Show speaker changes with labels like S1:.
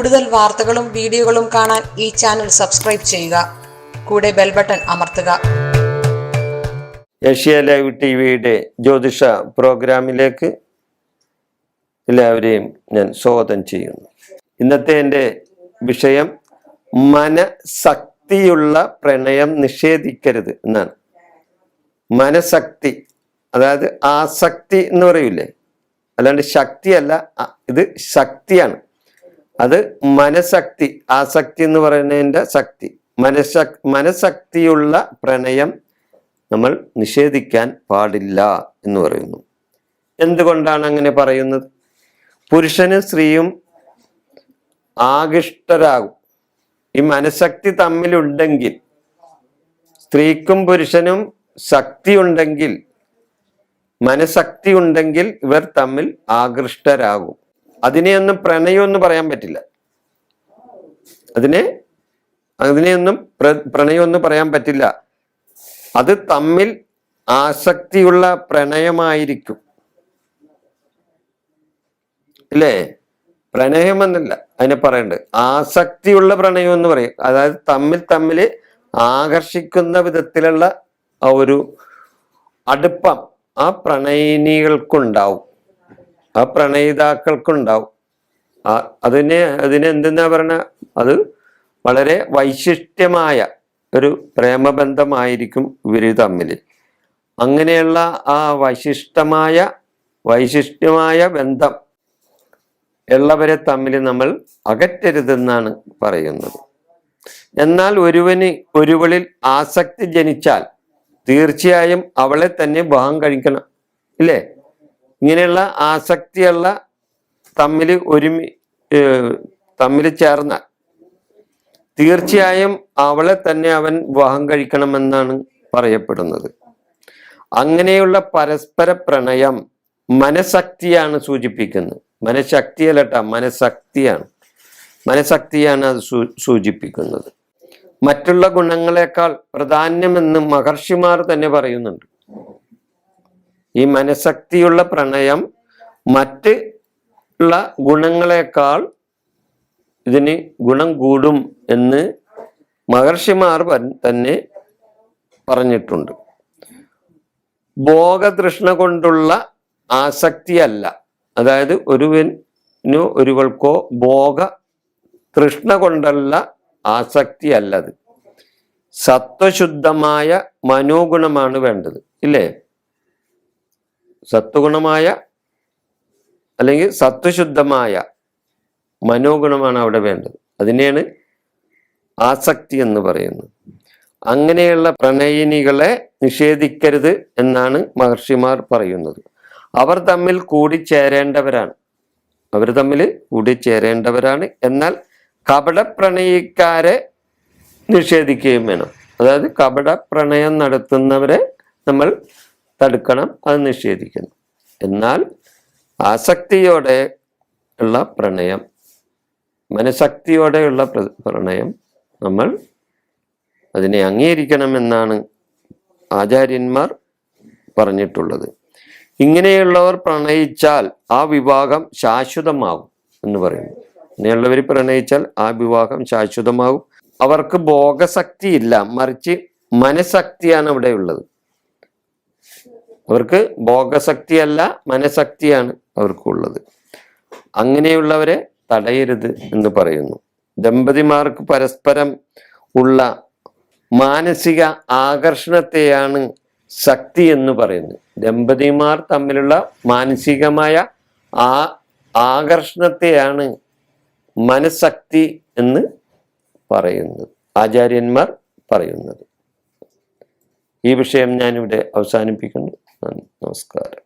S1: കൂടുതൽ വാർത്തകളും വീഡിയോകളും കാണാൻ ഈ ചാനൽ സബ്സ്ക്രൈബ് ചെയ്യുക. കൂടെ ബെൽ ബട്ടൺ അമർത്തുക.
S2: ഏഷ്യ ലൈവ് ടിവിയുടെ ജ്യോതിഷ പ്രോഗ്രാമിലേക്ക് എല്ലാവരെയും ഞാൻ സ്വാഗതം ചെയ്യുന്നു. ഇന്നത്തെ എൻ്റെ വിഷയം മനഃശക്തിയുള്ള പ്രണയം നിഷേധിക്കരുത് എന്നാണ്. മനഃശക്തി, അതായത് ആസക്തി എന്ന് പറയൂലേ, അല്ലാണ്ട് ശക്തിയല്ല, ഇത് ശക്തിയാണ്. അത് മനഃശക്തി, ആസക്തി എന്ന് പറയുന്നതിൻ്റെ ശക്തി. മനഃശക്തിയുള്ള പ്രണയം നമ്മൾ നിഷേധിക്കാൻ പാടില്ല എന്ന് പറയുന്നു. എന്തുകൊണ്ടാണ് അങ്ങനെ പറയുന്നത്? പുരുഷനും സ്ത്രീയും ആകൃഷ്ടരാകും. ഈ മനഃശക്തി തമ്മിലുണ്ടെങ്കിൽ, സ്ത്രീക്കും പുരുഷനും ശക്തി ഉണ്ടെങ്കിൽ, മനഃശക്തി ഉണ്ടെങ്കിൽ ഇവർ തമ്മിൽ ആകൃഷ്ടരാകും. അതിനെയൊന്നും പ്രണയമൊന്നും പറയാൻ പറ്റില്ല. അതിനെയൊന്നും പ്രണയമൊന്നും പറയാൻ പറ്റില്ല. അത് തമ്മിൽ ആസക്തിയുള്ള പ്രണയമായിരിക്കും, അല്ലേ? പ്രണയമെന്നല്ല അതിനെ പറയേണ്ടത്, ആസക്തിയുള്ള പ്രണയം എന്ന് പറയും. അതായത് തമ്മിൽ ആകർഷിക്കുന്ന വിധത്തിലുള്ള ആ ഒരു അടുപ്പം ആ പ്രണയിനികൾക്കുണ്ടാവും, ആ പ്രണയിതാക്കൾക്കുണ്ടാവും. അതിനെന്തെന്നാ പറഞ്ഞ, അത് വളരെ വൈശിഷ്ട്യമായ ഒരു പ്രേമബന്ധമായിരിക്കും ഇവര് തമ്മിൽ. അങ്ങനെയുള്ള ആ വൈശിഷ്ട്യമായ ബന്ധം ഉള്ളവരെ തമ്മിൽ നമ്മൾ അകറ്റരുതെന്നാണ് പറയുന്നത്. എന്നാൽ ഒരുവളിൽ ആസക്തി ജനിച്ചാൽ തീർച്ചയായും അവളെ തന്നെ വിവാഹം കഴിക്കണം, ഇല്ലേ? ഇങ്ങനെയുള്ള ആസക്തിയുള്ള തമ്മിൽ ചേർന്നാൽ തീർച്ചയായും അവളെ തന്നെ അവൻ വിവാഹം കഴിക്കണമെന്നാണ് പറയപ്പെടുന്നത്. അങ്ങനെയുള്ള പരസ്പര പ്രണയം മനഃശക്തിയാണ് സൂചിപ്പിക്കുന്നത്. മനഃശക്തിയല്ലട്ട, മനഃശക്തിയാണ് അത് സൂചിപ്പിക്കുന്നത്. മറ്റുള്ള ഗുണങ്ങളെക്കാൾ പ്രാധാന്യമെന്ന് മഹർഷിമാർ തന്നെ പറയുന്നുണ്ട്. ഈ മനഃശക്തിയുള്ള പ്രണയം മറ്റുള്ള ഗുണങ്ങളെക്കാൾ ഇതിന് ഗുണം കൂടും എന്ന് മഹർഷിമാർ തന്നെ പറഞ്ഞിട്ടുണ്ട്. ഭോഗതൃഷ്ണ കൊണ്ടുള്ള ആസക്തിയല്ല, അതായത് ഒരുവൾക്കോ ഭോഗ തൃഷ്ണ കൊണ്ടുള്ള ആസക്തി അല്ലത്. സത്വശുദ്ധമായ മനോഗുണമാണ് വേണ്ടത്, ഇല്ലേ? സത്വഗുണമായ അല്ലെങ്കിൽ സത്വശുദ്ധമായ മനോഗുണമാണ് അവിടെ വേണ്ടത്. അതിനെയാണ് ആസക്തി എന്ന് പറയുന്നത്. അങ്ങനെയുള്ള പ്രണയിനികളെ നിഷേധിക്കരുത് എന്നാണ് മഹർഷിമാർ പറയുന്നത്. അവർ തമ്മിൽ കൂടിച്ചേരേണ്ടവരാണ്. എന്നാൽ കപട പ്രണയിക്കാരെ നിഷേധിക്കുകയും വേണം. അതായത് കപട പ്രണയം നടത്തുന്നവരെ നമ്മൾ തടുക്കണം, അത് നിഷേധിക്കണം. എന്നാൽ ആസക്തിയോടെ ഉള്ള പ്രണയം, മനഃശക്തിയോടെയുള്ള പ്രണയം നമ്മൾ അതിനെ അംഗീകരിക്കണമെന്നാണ് ആചാര്യന്മാർ പറഞ്ഞിട്ടുള്ളത്. ഇങ്ങനെയുള്ളവർ പ്രണയിച്ചാൽ ആ വിവാഹം ശാശ്വതമാകും എന്ന് പറയുന്നു. ഇങ്ങനെയുള്ളവർ പ്രണയിച്ചാൽ ആ വിവാഹം ശാശ്വതമാകും. അവർക്ക് ഭോഗശക്തി ഇല്ല, മറിച്ച് മനഃശക്തിയാണ് അവിടെ ഉള്ളത്. അവർക്ക് ഭോഗശക്തിയല്ല, മനഃശക്തിയാണ് അവർക്കുള്ളത്. അങ്ങനെയുള്ളവരെ തടയരുത് എന്ന് പറയുന്നു. ദമ്പതിമാർക്ക് പരസ്പരം ഉള്ള മാനസിക ആകർഷണത്തെയാണ് ശക്തി എന്ന് പറയുന്നത്. ദമ്പതിമാർ തമ്മിലുള്ള മാനസികമായ ആകർഷണത്തെയാണ് മനഃശക്തി എന്ന് പറയുന്നത്, ആചാര്യന്മാർ പറയുന്നത്. ഈ വിഷയം ഞാനിവിടെ അവസാനിപ്പിക്കുന്നു. നമസ്കാരം.